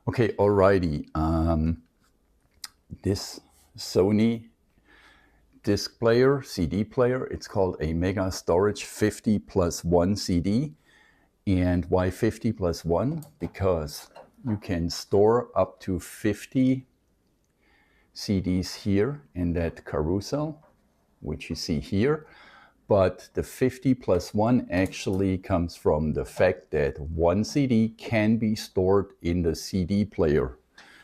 Okay, alrighty. This Sony disc player, CD player, it's called a Mega Storage 50+1 CD. And why 50+1? Because you can store up to 50 CDs here in that carousel, which you see here. But the 50+1 actually comes from the fact that one CD can be stored in the CD player,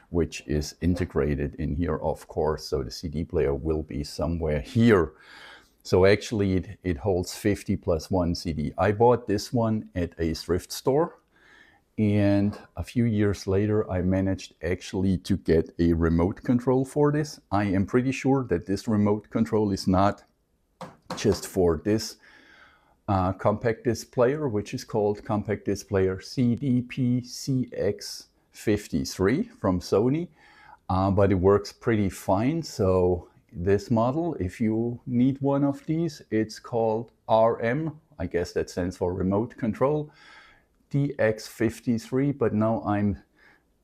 which is integrated in here, of course. So the CD player will be somewhere here. So actually it holds 50+1 CD. I bought this one at a thrift store. And a few years later, I managed actually to get a remote control for this. I am pretty sure that this remote control is not just for this compact disc player, which is called compact disc player CDP-CX53 from Sony, but it works pretty fine. So this model, if you need one of these, it's called RM, I guess that stands for remote control, DX53, but now I'm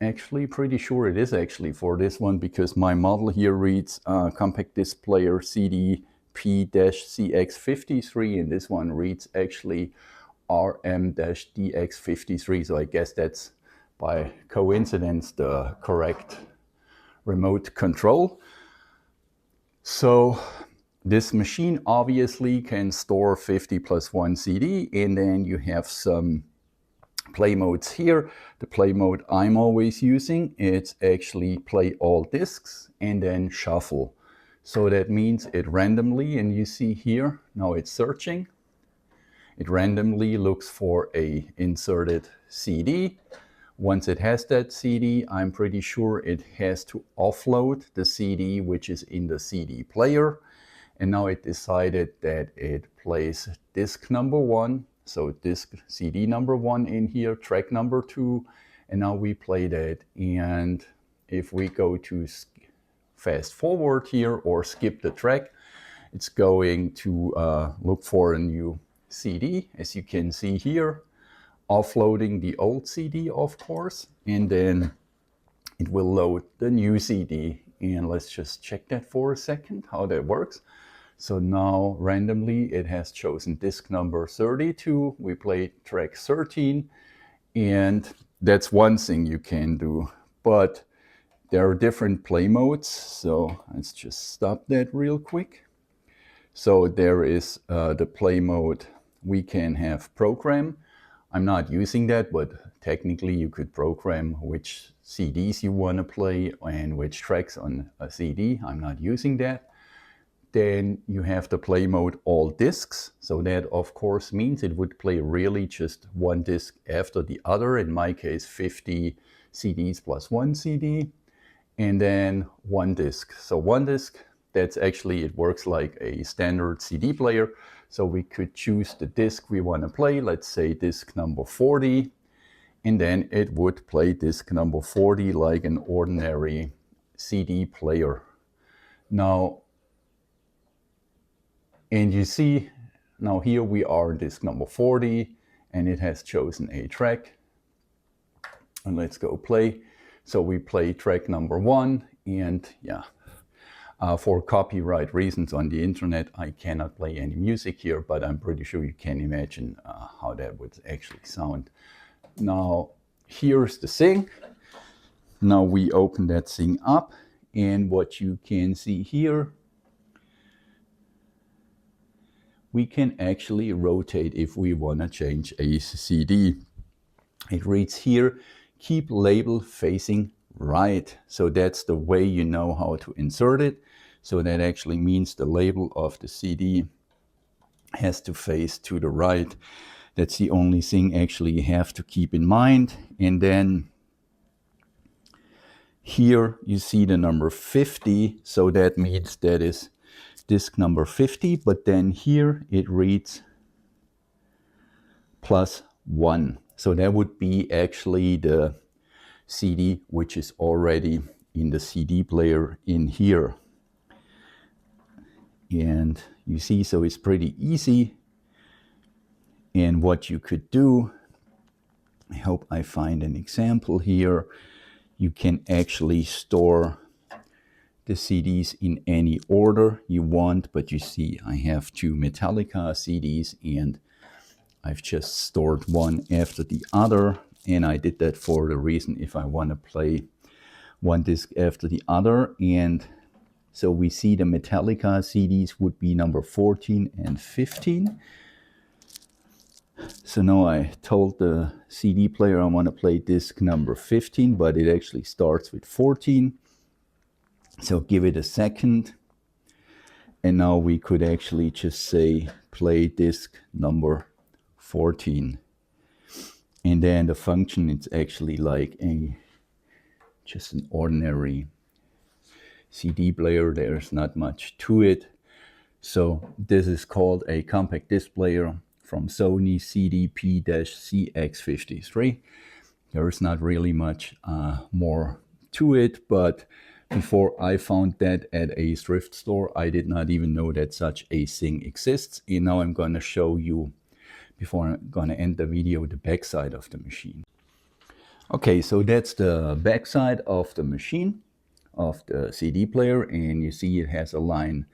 actually pretty sure it is actually for this one because my model here reads compact disc player CDP-CX53 and this one reads actually RM-DX53, so I guess that's by coincidence the correct remote control. So this machine obviously can store 50+1 CD, and then you have some play modes here. The play mode I'm always using, it's actually play all discs and then shuffle. So that means it randomly, and you see here, now it's searching. It randomly looks for a inserted CD. Once it has that CD, I'm pretty sure it has to offload the CD which is in the CD player. And now it decided that it plays disc number 1. So disc CD number 1 in here, track number 2, and now we play that. And if we go to fast forward here or skip the track, it's going to look for a new CD, as you can see here, offloading the old CD, of course, and then it will load the new CD. And let's just check that for a second, how that works. So now randomly it has chosen disc number 32. We play track 13, and that's one thing you can do. But there are different play modes, so let's just stop that real quick. So there is the play mode we can have program. I'm not using that, but technically you could program which CDs you want to play and which tracks on a CD. I'm not using that. Then you have the play mode all discs. So that of course means it would play really just one disc after the other. In my case, 50 CDs plus one CD, and then one disc. So one disc, that's actually, it works like a standard CD player. So we could choose the disc we want to play, let's say disc number 40, and then it would play disc number 40 like an ordinary CD player. Now, and you see, now here we are in disc number 40, and it has chosen a track. And let's go play. So we play track number 1, and yeah, for copyright reasons on the internet, I cannot play any music here, but I'm pretty sure you can imagine how that would actually sound. Now, here's the thing. Now we open that thing up, and what you can see here, we can actually rotate if we want to change a CD. It reads here, keep label facing right. So that's the way you know how to insert it. So that actually means the label of the CD has to face to the right. That's the only thing actually you have to keep in mind. And then here you see the number 50. So that means that is disc number 50, but then here it reads +1. So that would be actually the CD which is already in the CD player in here. And you see, so it's pretty easy. And what you could do, I hope I find an example here. You can actually store the CDs in any order you want, but you see I have 2 Metallica CDs and I've just stored one after the other, and I did that for the reason if I want to play one disc after the other. And so we see the Metallica CDs would be number 14 and 15. So now I told the CD player I want to play disc number 15, but it actually starts with 14. So give it a second. And now we could actually just say play disc number 14. And then the function, it's actually like just an ordinary CD player. There's not much to it. So this is called a compact disc player from Sony CDP-CX53. There's not really much more to it, but before I found that at a thrift store, I did not even know that such a thing exists. And now I'm going to show you, before I'm going to end the video, the backside of the machine. Okay, so that's the backside of the machine, of the CD player, and you see it has a line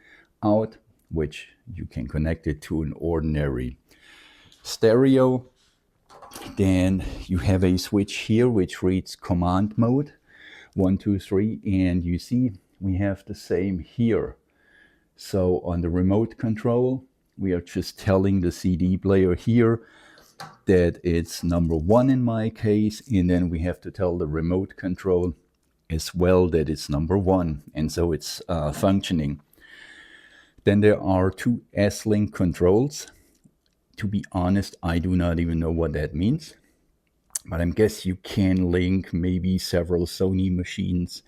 out, which you can connect it to an ordinary stereo. Then you have a switch here which reads command mode 1, 2, 3, and you see we have the same here. So on the remote control, we are just telling the CD player here that it's number 1 in my case, and then we have to tell the remote control as well that it's number 1, and so it's functioning. Then there are 2 S-Link controls. To be honest, I do not even know what that means, but I guess you can link maybe several Sony machines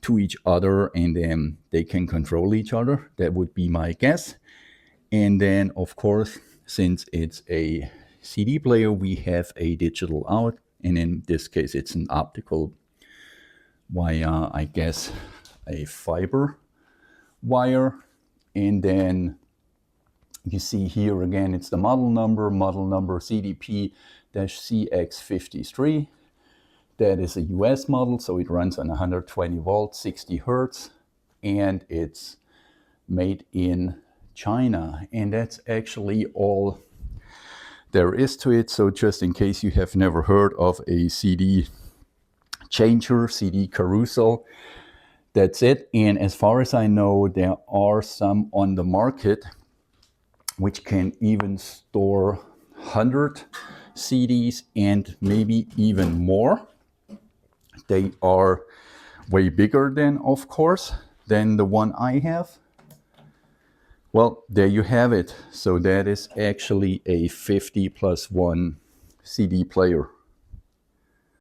to each other and then they can control each other. That would be my guess. And then, of course, since it's a CD player, we have a digital out, and in this case it's an optical via, I guess, a fiber wire. And then you see here again, it's the model number CDP-CX53. That is a US model, so it runs on 120 volts, 60 hertz, and it's made in China. And that's actually all there is to it. So just in case you have never heard of a CD changer, CD carousel, that's it. And as far as I know, there are some on the market which can even store 100 CDs and maybe even more. They are way bigger than, of course, than the one I have. Well, there you have it. So that is actually a 50+1 CD player.